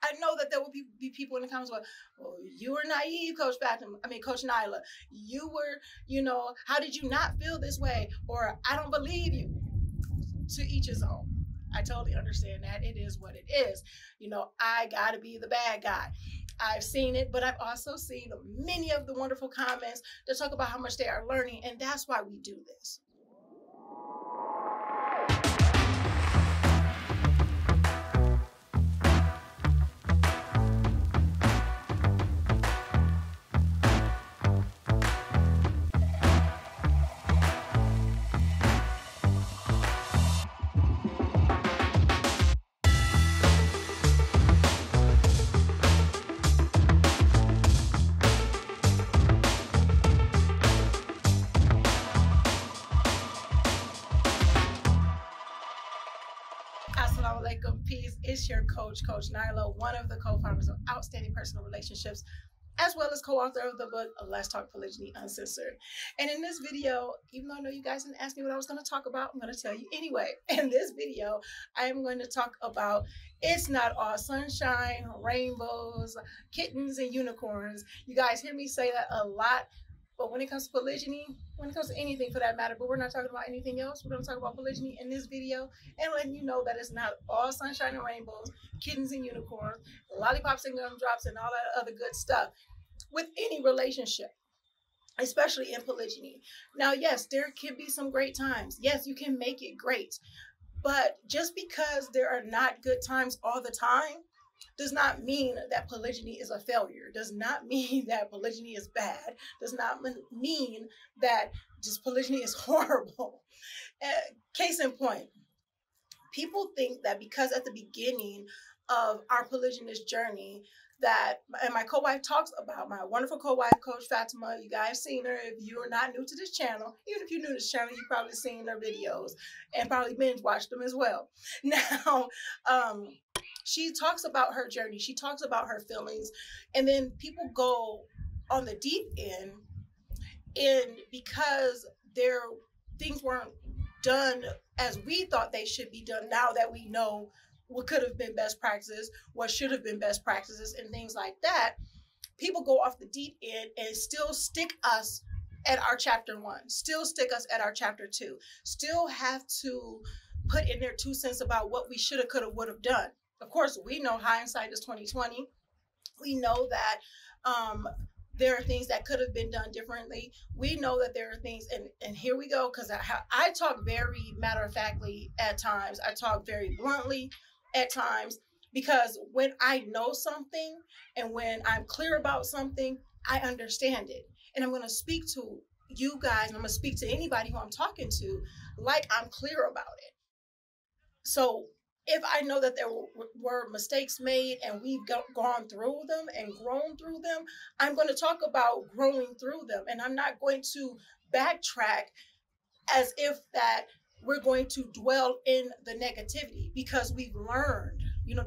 I know that there will be people in the comments, well, you were naive, Coach Fatimah. I mean, Coach Nyla. You were, how did you not feel this way? Or I don't believe you. To each his own. I totally understand that. It is what it is. I got to be the bad guy. I've seen it, but I've also seen many of the wonderful comments that talk about how much they are learning, and that's why we do this. Assalamu alaikum, peace. It's your coach, Coach Nyla, one of the co-founders of Outstanding Personal Relationships, as well as co-author of the book, Let's Talk Polygyny Uncensored. And in this video, even though I know you guys didn't ask me what I was going to talk about, I'm going to tell you anyway. In this video, I am going to talk about it's not all sunshine, rainbows, kittens, and unicorns. You guys hear me say that a lot. But when it comes to polygyny, when it comes to anything for that matter, but we're not talking about anything else. We're going to talk about polygyny in this video and letting you know that it's not all sunshine and rainbows, kittens and unicorns, lollipops and gumdrops, and all that other good stuff with any relationship, especially in polygyny. Now, yes, there can be some great times. Yes, you can make it great. But just because there are not good times all the time does not mean that polygyny is a failure, does not mean that polygyny is bad, does not mean that just polygyny is horrible. Case in point, people think that because at the beginning of our polygynous journey that, and my co-wife talks about, my wonderful co-wife, Coach Fatimah, you guys seen her. If you are not new to this channel, even if you're new to this channel, you've probably seen her videos and probably binge watched them as well. Now, she talks about her journey. She talks about her feelings. And then people go on the deep end, and because their things weren't done as we thought they should be done, now that we know what could have been best practices, what should have been best practices, and things like that, people go off the deep end and still stick us at our chapter 1, still stick us at our chapter 2, still have to put in their 2 cents about what we should have, could have, would have done. Of course, we know hindsight is 20/20. We know that there are things that could have been done differently. We know that there are things, and here we go, because I talk very matter-of-factly at times. I talk very bluntly at times, because when I know something and when I'm clear about something, I understand it. And I'm going to speak to you guys, and I'm going to speak to anybody who I'm talking to like I'm clear about it. So if I know that there were mistakes made and we've gone through them and grown through them, I'm going to talk about growing through them. And I'm not going to backtrack as if that we're going to dwell in the negativity, because we've learned,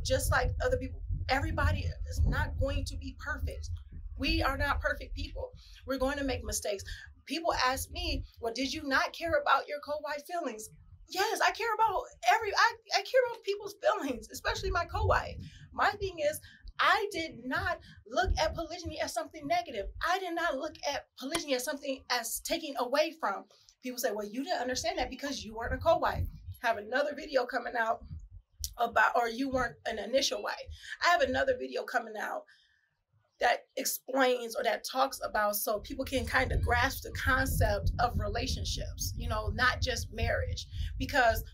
just like other people, everybody is not going to be perfect. We are not perfect people. We're going to make mistakes. People ask me, well, did you not care about your co-wife feelings? Yes, I care about I care about people's feelings, especially my co-wife. My thing is, I did not look at polygyny as something negative. I did not look at polygyny as something as taking away from. People say, well, you didn't understand that because you weren't a co-wife. I have another video coming out about, or you weren't an initial wife. I have another video coming out that explains, or that talks about, so people can kind of grasp the concept of relationships, not just marriage, because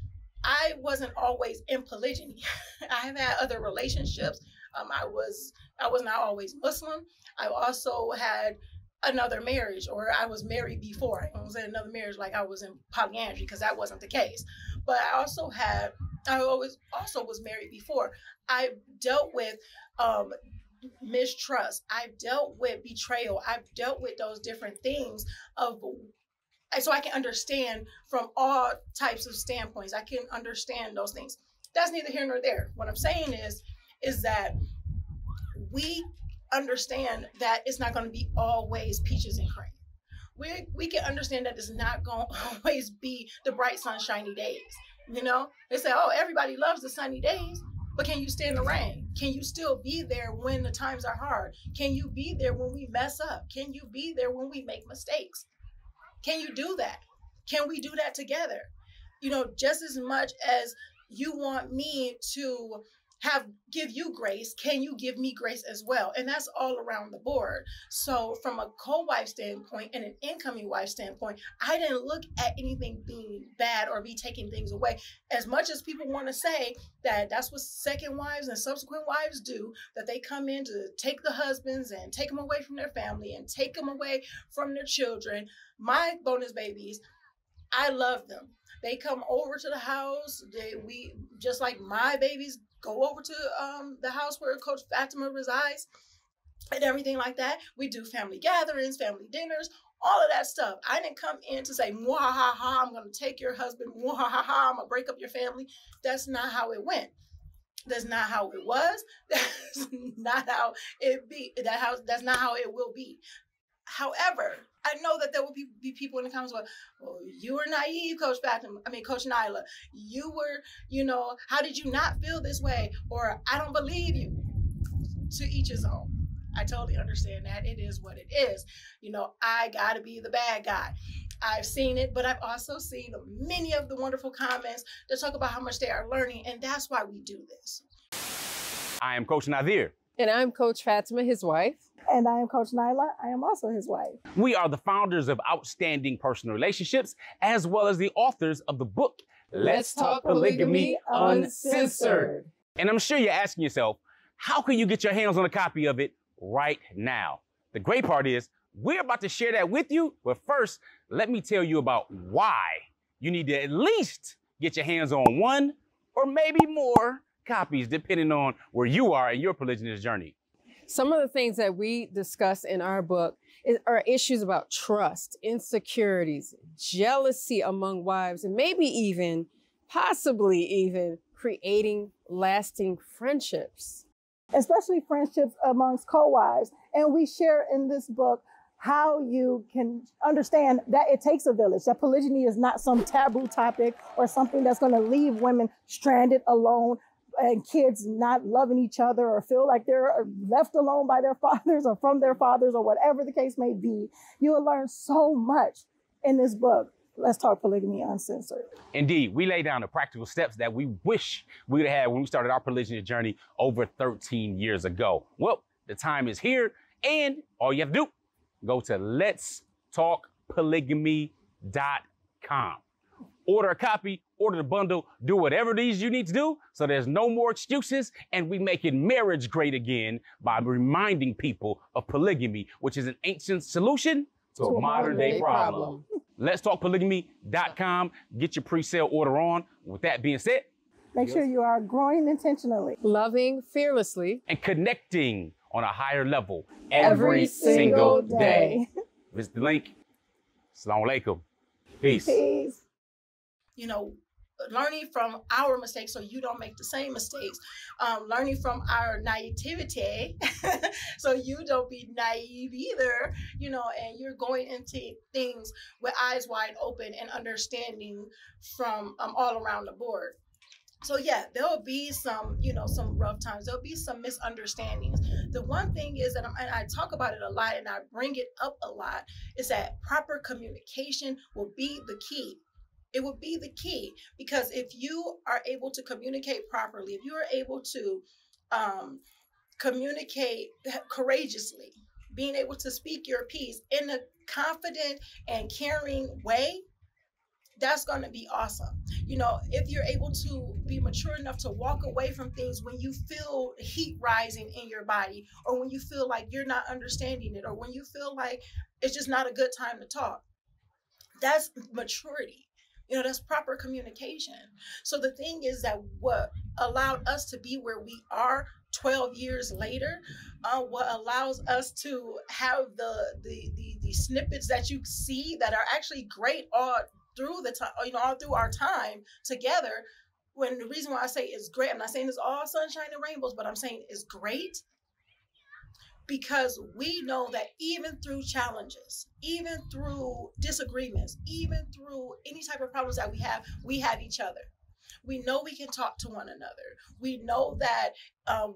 I wasn't always in polygyny. I have had other relationships. I was not always Muslim. I also had another marriage, or I was married before. I was in another marriage like I was in polyandry, because that wasn't the case. But I also was married before. I dealt with mistrust. I've dealt with betrayal. I've dealt with those different things so I can understand from all types of standpoints. I can understand those things. That's neither here nor there. What I'm saying is that we understand that it's not going to be always peaches and cream. We can understand that it's not going to always be the bright sunshiny days. They say, oh, everybody loves the sunny days. But can you stand the rain? Can you still be there when the times are hard? Can you be there when we mess up? Can you be there when we make mistakes? Can you do that? Can we do that together? You know, just as much as you want me to give you grace, can you give me grace as well? And that's all around the board. So from a co-wife standpoint and an incoming wife standpoint, I didn't look at anything being bad or be taking things away. As much as people want to say that that's what second wives and subsequent wives do, that they come in to take the husbands and take them away from their family and take them away from their children. My bonus babies, I love them. They come over to the house. We just like my babies go over to the house where Coach Fatimah resides and everything like that. We do family gatherings, family dinners, all of that stuff. I didn't come in to say, "Mwahaha, I'm going to take your husband. Mwahaha, I'm going to break up your family." That's not how it went. That's not how it was. That's not how it be. That's not how it will be. However, I know that there will be people in the comments going, "Well, you were naive, Coach Nyla. You were, how did you not feel this way?" Or, "I don't believe you." To each his own. I totally understand that. It is what it is. I got to be the bad guy. I've seen it, but I've also seen many of the wonderful comments that talk about how much they are learning, and that's why we do this. I am Coach Nazir. And I'm Coach Fatimah, his wife. And I am Coach Nyla. I am also his wife. We are the founders of Outstanding Personal Relationships, as well as the authors of the book, Let's Talk Polygamy Uncensored. And I'm sure you're asking yourself, how can you get your hands on a copy of it right now? The great part is, we're about to share that with you, but first, let me tell you about why you need to at least get your hands on one or maybe more copies, depending on where you are in your polygynous journey. Some of the things that we discuss in our book are issues about trust, insecurities, jealousy among wives, and maybe even, possibly even, creating lasting friendships. Especially friendships amongst co-wives. And we share in this book how you can understand that it takes a village, that polygyny is not some taboo topic or something that's going to leave women stranded alone and kids not loving each other or feel like they're left alone by their fathers or from their fathers or whatever the case may be. You will learn so much in this book. Let's Talk Polygamy Uncensored. Indeed, we lay down the practical steps that we wish we would have had when we started our polygynous journey over 13 years ago. Well, the time is here, and all you have to do, go to letstalkpolygamy.com. Order a copy, order the bundle, do whatever it is you need to do so there's no more excuses, and we making marriage great again by reminding people of polygamy, which is an ancient solution to a modern day problem. Let's talk polygamy.com. Get your pre-sale order on. With that being said, make sure you are growing intentionally, loving fearlessly, and connecting on a higher level every single day. Visit the link. Assalamu alaikum. Peace. Peace. Learning from our mistakes so you don't make the same mistakes. Learning from our naivety so you don't be naive either, and you're going into things with eyes wide open and understanding from all around the board. So yeah, there'll be some, some rough times. There'll be some misunderstandings. The one thing is that, and I talk about it a lot and I bring it up a lot, is that proper communication will be the key. It would be the key, because if you are able to communicate properly, if you are able to communicate courageously, being able to speak your piece in a confident and caring way, that's going to be awesome. If you're able to be mature enough to walk away from things when you feel heat rising in your body, or when you feel like you're not understanding it, or when you feel like it's just not a good time to talk, that's maturity. That's proper communication. So the thing is that what allowed us to be where we are 12 years later, what allows us to have the snippets that you see that are actually great all through the time, all through our time together. When the reason why I say it's great, I'm not saying it's all sunshine and rainbows, but I'm saying it's great because we know that even through challenges, even through disagreements, even through any type of problems that we have each other. We know we can talk to one another. We know that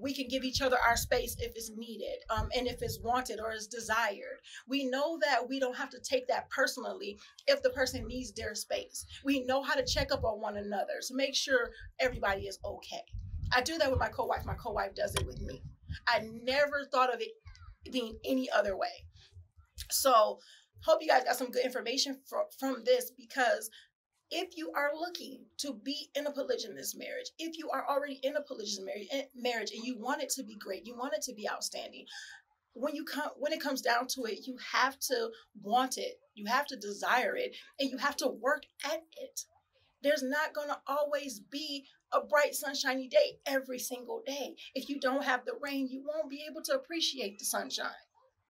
we can give each other our space if it's needed, and if it's wanted or is desired. We know that we don't have to take that personally if the person needs their space. We know how to check up on one another to make sure everybody is okay. I do that with my co-wife. My co-wife does it with me. I never thought of it being any other way. So hope you guys got some good information from this, because if you are looking to be in a polygynous marriage, if you are already in a polygynous marriage and you want it to be great, you want it to be outstanding, when it comes down to it, you have to want it, you have to desire it, and you have to work at it. There's not going to always be a bright, sunshiny day every single day. If you don't have the rain, you won't be able to appreciate the sunshine.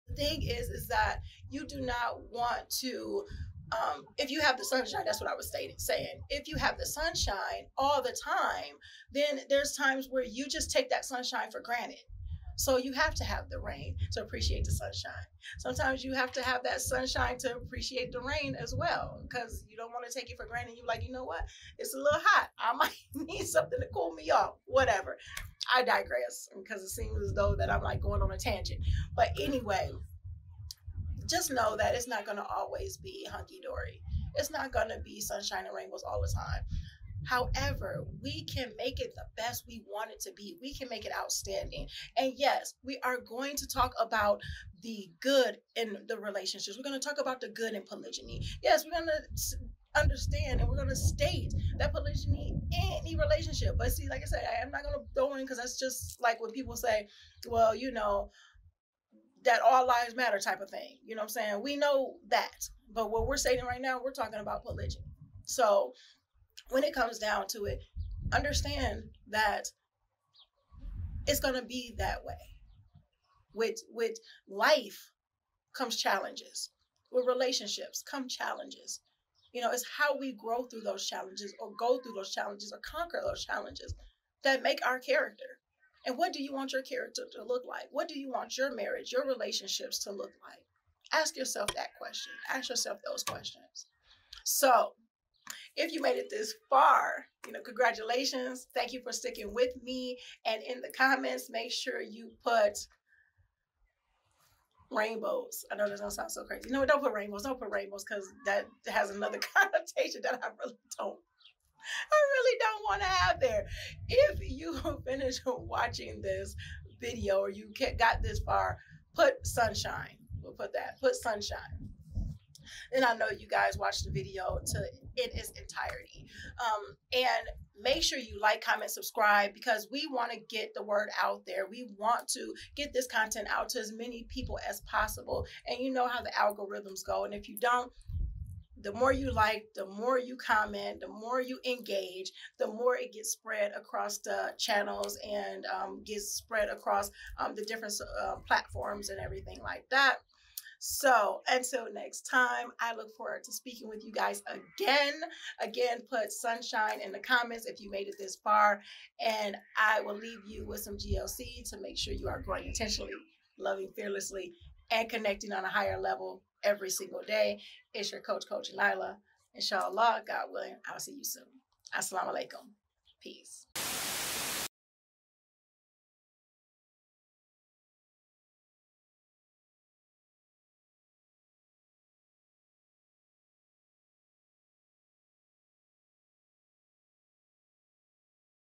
The thing is that you do not want to, if you have the sunshine, that's what I was saying. If you have the sunshine all the time, then there's times where you just take that sunshine for granted. So you have to have the rain to appreciate the sunshine. Sometimes you have to have that sunshine to appreciate the rain as well, because you don't want to take it for granted. You're like, you know what? It's a little hot. I might need something to cool me off, whatever. I digress because it seems as though that I'm like going on a tangent. But anyway, just know that it's not going to always be hunky-dory. It's not going to be sunshine and rainbows all the time. However, we can make it the best we want it to be. We can make it outstanding. And yes, we are going to talk about the good in the relationships. We're going to talk about the good in polygyny. Yes, we're going to understand and we're going to state that polygyny in any relationship. But see, like I said, I'm not going to throw in, because that's just like when people say, well, you know, that all lives matter type of thing. You know what I'm saying? We know that. But what we're saying right now, we're talking about polygyny. So when it comes down to it, understand that it's going to be that way. With life comes challenges. With relationships come challenges. You know, it's how we grow through those challenges, or go through those challenges, or conquer those challenges that make our character. And what do you want your character to look like? What do you want your marriage, your relationships to look like? Ask yourself that question. Ask yourself those questions. So if you made it this far, you know, congratulations. Thank you for sticking with me. And in the comments, make sure you put rainbows. I know that doesn't sound so crazy. No, don't put rainbows. Don't put rainbows, because that has another connotation that I really don't want to have there. If you finish watching this video, or you got this far, put sunshine. We'll put that. Put sunshine. And I know you guys watched the video in its entirety. And make sure you like, comment, subscribe, because we want to get the word out there. We want to get this content out to as many people as possible. And you know how the algorithms go. And if you don't, the more you like, the more you comment, the more you engage, the more it gets spread across the channels and gets spread across the different platforms and everything like that. So until next time, I look forward to speaking with you guys again. Again, put sunshine in the comments if you made it this far. And I will leave you with some GLC to make sure you are growing intentionally, loving fearlessly, and connecting on a higher level every single day. It's your Coach Nyla. Inshallah, God willing, I'll see you soon. Assalamu alaikum. Peace.